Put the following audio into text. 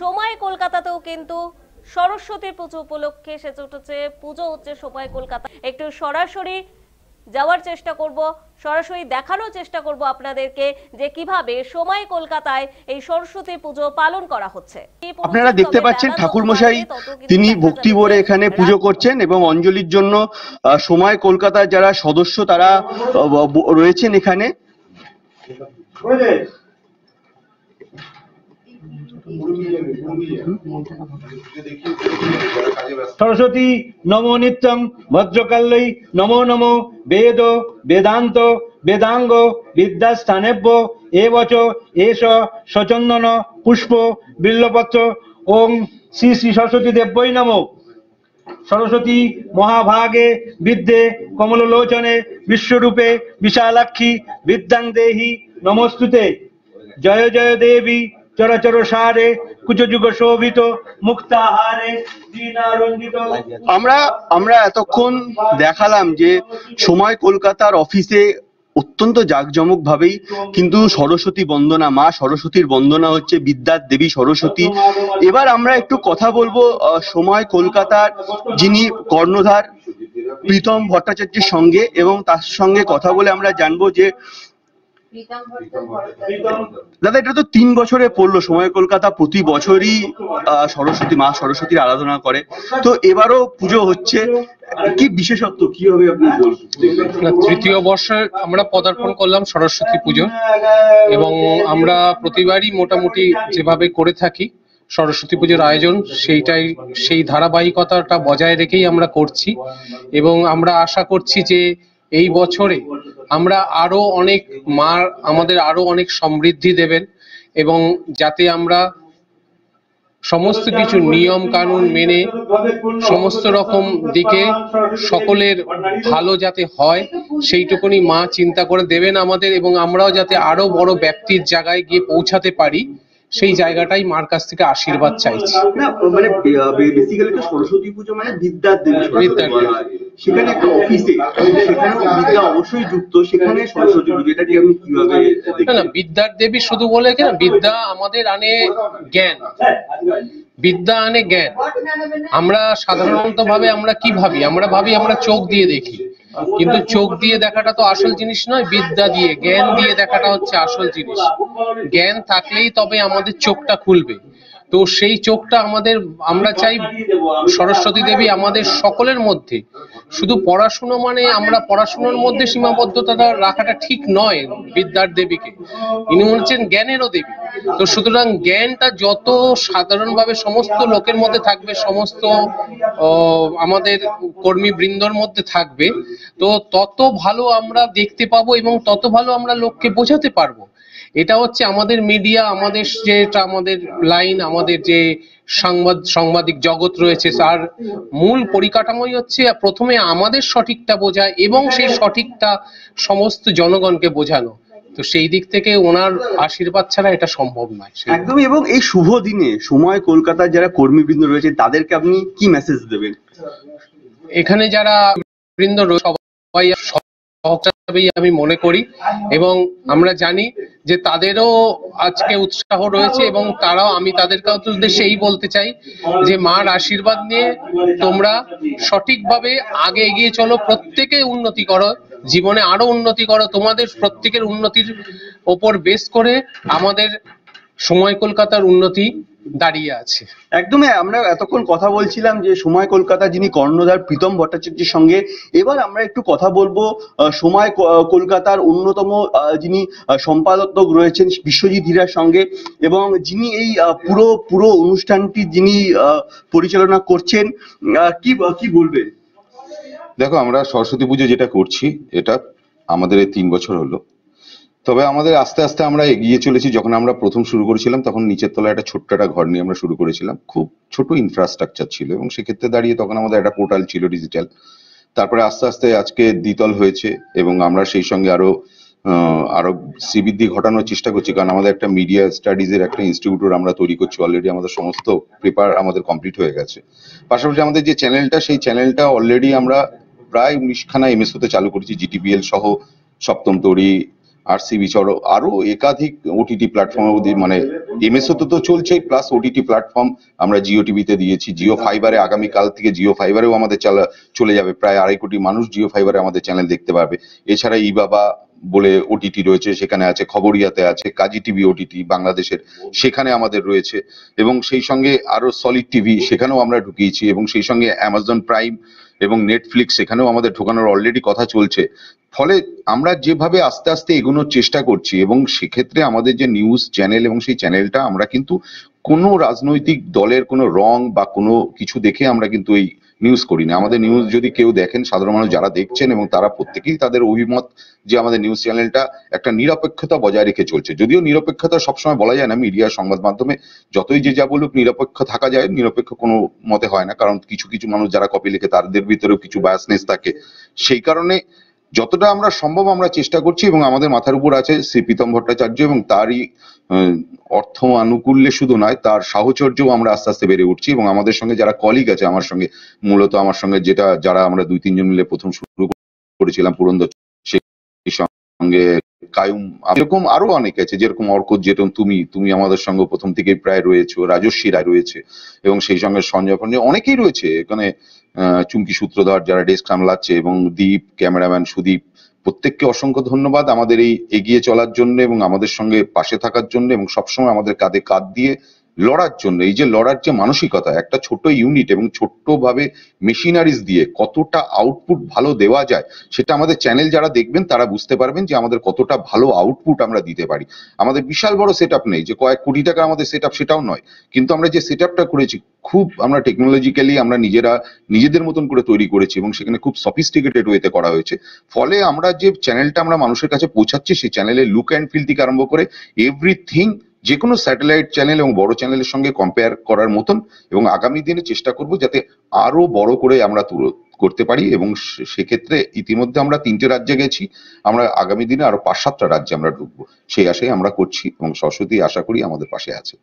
সময় কলকাতাতেও কিন্তু সরস্বতী পুজো উপলক্ষে সেজে উঠেছে, পুজো হচ্ছে সময় কলকাতা। একটু সরাসরি যাওয়ার চেষ্টা করব, সরাসরি দেখানোর চেষ্টা করব আপনাদেরকে যে কিভাবে সময় কলকাতায় এই সরস্বতী পুজো পালন করা হচ্ছে। আপনারা দেখতে পাচ্ছেন ঠাকুর মশাই তিনি ভক্তি ভরে এখানে পুজো করছেন এবং অঞ্জলির জন্য সময় কলকাতার যারা সদস্য তারা রয়েছেন এখানে। সরস্বতী নমো নিত্যং ভদ্রকাল্যৈ নমো নমো বেদ বেদান্ত বেদাঙ্গ বিদ্যাস্থানেভ্য এবচ এষ সচন্দন পুষ্প বিল্লপত্র ওং শ্রী শ্রী সরস্বতী দেব্যৈ নমঃ। সরস্বতী মহাভাগে বিদ্যে কমললোচনে বিশ্বরূপে বিশালাক্ষী বিদ্যাং দেহি নমস্তুতে। জয় জয় দেবী চরাচর সারে কুচযুগ শোভিত মুক্তাহারে দীনারঞ্জিত। আমরা এতক্ষণ দেখালাম যে সময় কলকাতার অফিসে অত্যন্ত জাঁকজমক ভাবেই কিন্তু সরস্বতী বন্দনা, মা সরস্বতীর বন্দনা হচ্ছে, বিদ্যার দেবী সরস্বতী। এবার আমরা একটু কথা বলবো সময় কলকাতার যিনি কর্ণধার প্রীতম ভট্টাচার্যের সঙ্গে, এবং তার সঙ্গে কথা বলে আমরা জানবো যে দাদা এটা তো 3 বছরে পড়লো, সময় কলকাতা প্রতি বছরই সরস্বতী মা সরস্বতীর আরাধনা করে, তো এবারও পুজো হচ্ছে, কি বিশেষত্ব কি হবে আপনি বলবেন? তৃতীয় বর্ষে আমরা পদার্পণ করলাম সরস্বতী পুজো, এবং আমরা প্রতিবারই মোটামুটি যেভাবে করে থাকি সরস্বতী পুজোর আয়োজন সেই ধারাবাহিকতাটা বজায় রেখেই আমরা করছি, এবং আমরা আশা করছি যে এই বছরে আমরা আরো অনেক আমাদের আরো অনেক সমৃদ্ধি দেবেন, এবং যাতে আমরা সমস্ত কিছু নিয়ম কানুন মেনে সমস্ত রকম দিকে সকলের ভালো যাতে হয় সেইটুকুনি মা চিন্তা করে দেবেন আমাদের, এবং আমরাও যাতে আরো বড় ব্যাপ্তির জায়গায় গিয়ে পৌঁছাতে পারি সেই জায়গাটাই মার কাছ থেকে আশীর্বাদ চাইছি। মানে বেসিক্যালি তো সরস্বতী পুজো মানে বিদ্যার দেবী, সেখানে একটা অফিসে সেখানে বিদ্যা অবশ্যই যুক্ত, সেখানে সরস্বতী পুজো এটা কি আপনি কিভাবে দেখেন? না, বিদ্যার দেবী শুধু বলে কি না, বিদ্যা আমাদের আনে জ্ঞান, বিদ্যা আনে জ্ঞান। আমরা সাধারণত ভাবে আমরা কি ভাবি, আমরা ভাবি আমরা চোখ দিয়ে দেখি, কিন্তু চোখ দিয়ে দেখাটা তো আসল জিনিস নয়, বিদ্যা দিয়ে জ্ঞান দিয়ে দেখাটা হচ্ছে আসল জিনিস। জ্ঞান থাকলেই তবে আমাদের চোখটা খুলবে, তো সেই চোখটা আমরা চাই সরস্বতী দেবী আমাদের সকলের মধ্যে। শুধু পড়াশুনো মানে আমরা পড়াশুনোর মধ্যে সীমাবদ্ধতা রাখাটা ঠিক নয়, বিদ্যার দেবীকে ইনি হচ্ছেন জ্ঞানেরও দেবী। তো সুতরাং জ্ঞানটা যত সাধারণভাবে সমস্ত লোকের মধ্যে থাকবে, সমস্ত আমাদের কর্মী বৃন্দর মধ্যে থাকবে, তো তত ভালো আমরা দেখতে পাবো এবং তত ভালো আমরা লোককে বোঝাতে পারবো। এটা হচ্ছে আমাদের মিডিয়া, আমাদের যেটা আমাদের লাইন, আমাদের যে সাংবাদিক জগৎ রয়েছে তার মূল পরিকাঠামোই হচ্ছে প্রথমে আমাদের সঠিকটা বোঝা এবং সেই সঠিকটা সমস্ত জনগণকে বোঝানো। তো সেই দিক থেকে ওনার আশীর্বাদ ছাড়া এটা সম্ভব নয় একদমই। এবং এই শুভ দিনে সময় কলকাতার যারা কর্মীবৃন্দ রয়েছে তাদেরকে আপনি কি মেসেজ দেবেন? এখানে যারা বৃন্দ সবাই আমি মনে করি, এবং আমরা জানি যে তাদেরও আজকে উৎসাহ রয়েছে, এবং তারাও আমি তাদেরকে উদ্দেশ্যে এই বলতে চাই যে মার আশীর্বাদ নিয়ে তোমরা সঠিকভাবে আগে এগিয়ে চলো, প্রত্যেকে উন্নতি করো, জীবনে আরো উন্নতি করো, তোমাদের প্রত্যেকের উন্নতির ওপর বেস করে আমাদের সময় কলকাতার উন্নতি দাঁড়িয়ে আছে। একদমই। আমরা এতক্ষণ কথা বলছিলাম যে সময় কলকাতা যিনি কর্ণধার প্রীতম ভট্টাচার্যের সঙ্গে। এবার আমরা একটু কথা বলবো সময় কলকাতার অন্যতম যিনি সম্পাদক রয়েছেন বিশ্বজিৎ হীরার সঙ্গে, এবং যিনি এই পুরো অনুষ্ঠানটি যিনি পরিচালনা করছেন। কি বলবেন? দেখো, আমরা সরস্বতী পুজো যেটা করছি এটা আমাদের এই 3 বছর হলো, তবে আমাদের আস্তে আস্তে আমরা এগিয়ে চলেছি। যখন আমরা প্রথম শুরু করেছিলাম তখন নিচের তলায় একটা ছোট্ট একটা ঘর নিয়ে আমরা শুরু করেছিলাম, খুব ছোট ইনফ্রাস্ট্রাকচার ছিল, এবং সেক্ষেত্রে দাঁড়িয়ে তখন আমাদের একটা পোর্টাল ছিল ডিজিটাল। তারপরে আস্তে আস্তে আজকে দ্বিতল হয়েছে, এবং আমরা সেই সঙ্গে আরো শ্রীবৃদ্ধি ঘটানোর চেষ্টা করছি, কারণ আমাদের একটা মিডিয়া স্টাডিজের একটা ইনস্টিটিউট আমরা তৈরি করছি। অলরেডি আমাদের সমস্ত পেপার আমাদের কমপ্লিট হয়ে গেছে। পাশাপাশি আমাদের যে চ্যানেলটা, সেই চ্যানেলটা অলরেডি আমরা প্রায় 19খানা এমএসওতে চালু করেছি, জিটিপিএল সহ সপ্তম তরী, RCB ছাড়াও আরো একাধিক ওটিটি প্ল্যাটফর্ম মানে এমএসও তো চলছেই, প্লাস ওটিটি প্ল্যাটফর্ম আমরা জিও টিভিতে দিয়েছি। জিও ফাইবারে আগামীকাল থেকে জিও ফাইবারেও আমাদের চলে যাবে, প্রায় 2.5 কোটি মানুষ জিও ফাইবারে আমাদের চ্যানেল দেখতে পাবে। এছাড়া ইবাবা বলে ওটিটি রয়েছে, সেখানে আছে, খবরিয়াতে আছে, কাজী টিভি ওটিটি বাংলাদেশের, সেখানে আমাদের রয়েছে, এবং সেই সঙ্গে আরো সলিড টিভি সেখানেও আমরা ঢুকিয়েছি, এবং সেই সঙ্গে অ্যামাজন প্রাইম এবং নেটফ্লিক্স সেখানেও আমাদের ঢোকানোর অলরেডি কথা চলছে। ফলে আমরা যেভাবে আস্তে আস্তে এগোনোর চেষ্টা করছি, এবং সেক্ষেত্রে আমাদের যে নিউজ চ্যানেল এবং সেই চ্যানেলটা আমরা কিন্তু কোনো রাজনৈতিক দলের কোনো রং বা কোনো কিছু দেখে আমরা কিন্তু এই নিউজ করি না। আমাদের নিউজ যদি কেউ দেখেন, সাধারণ মানুষ যারা দেখছেন, এবং তারা প্রত্যেকেই তাদের অভিমত যে আমাদের নিউজ চ্যানেলটা একটা নিরপেক্ষতা বজায় রেখে চলছে। যদিও নিরপেক্ষতা সবসময় বলা যায় না, মিডিয়া সংবাদ মাধ্যমে যতই যে যা বলুক নিরপেক্ষ থাকা যায়, নিরপেক্ষ কোনো মতে হয় না, কারণ কিছু কিছু মানুষ যারা কপি লিখে তাদের ভিতরেও কিছু বায়াসনেস থাকে। সেই কারণে যতটা আমরা সম্ভব আমরা চেষ্টা করছি, এবং আমাদের মাথার উপর আছে শ্রী প্রীতম ভট্টাচার্য, এবং তারই অর্থ আনুকূল্যে শুধু নয়, তার সাহচর্যও আমরা আস্তে আস্তে বেড়ে উঠছি। এবং আমাদের সঙ্গে যারা কলিগ আছে আমার সঙ্গে, মূলত আমার সঙ্গে যারা আমরা 2-3 জন মিলে প্রথম শুরু করেছিলাম পুরন্দর, সেই সঙ্গে কায়ুম, এরকম আরো অনেক আছে, যেরকম অর্কত, যেরকম তুমি আমাদের সঙ্গে প্রথম থেকেই প্রায় রয়েছে, রাজস্বী রায় রয়েছে, এবং সেই সঙ্গে সঞ্জয় পঞ্জয় অনেকেই রয়েছে এখানে, চুমকি সূত্রধর যারা ডেস্ক সামলাচ্ছে, এবং দীপ, ক্যামেরাম্যান সুদীপ, প্রত্যেককে অসংখ্য ধন্যবাদ আমাদের এই এগিয়ে চলার জন্য এবং আমাদের সঙ্গে পাশে থাকার জন্য, এবং সবসময় আমাদের কাঁধে কাঁধ দিয়ে লড়ার জন্য। এই যে লড়ার যে মানসিকতা, একটা ছোট্ট ইউনিট এবং ছোট্ট ভাবে মেশিনারিজ দিয়ে কতটা আউটপুট ভালো দেওয়া যায়, সেটা আমাদের চ্যানেল যারা দেখবেন তারা বুঝতে পারবেন যে আমাদের কতটা ভালো আউটপুট আমরা দিতে পারি। আমাদের বিশাল বড় সেট আপ নেই, যে কয়েক কোটি টাকা আমাদের সেট আপ, সেটাও নয়, কিন্তু আমরা যে সেট আপটা করেছি খুব আমরা টেকনোলজিক্যালি আমরা নিজেদের মতন করে তৈরি করেছি, এবং সেখানে খুব সফিস্টিকেটেড ওয়েতে করা হয়েছে। ফলে আমরা যে চ্যানেলটা আমরা মানুষের কাছে পৌঁছাচ্ছি, সেই চ্যানেলের লুক অ্যান্ড ফিল থেকে আরম্ভ করে এভরিথিং যে কোনো স্যাটেলাইট চ্যানেল এবং বড় চ্যানেলের সঙ্গে কম্পেয়ার করার মতন, এবং আগামী দিনে চেষ্টা করব যাতে আরো বড় করে আমরা করতে পারি। এবং সেক্ষেত্রে ইতিমধ্যে আমরা 3টে রাজ্যে গেছি, আমরা আগামী দিনে আরো 5-7টা রাজ্যে আমরা ঢুকবো, সেই আশায় আমরা করছি, এবং সরস্বতী আশা করি আমাদের পাশে আছে।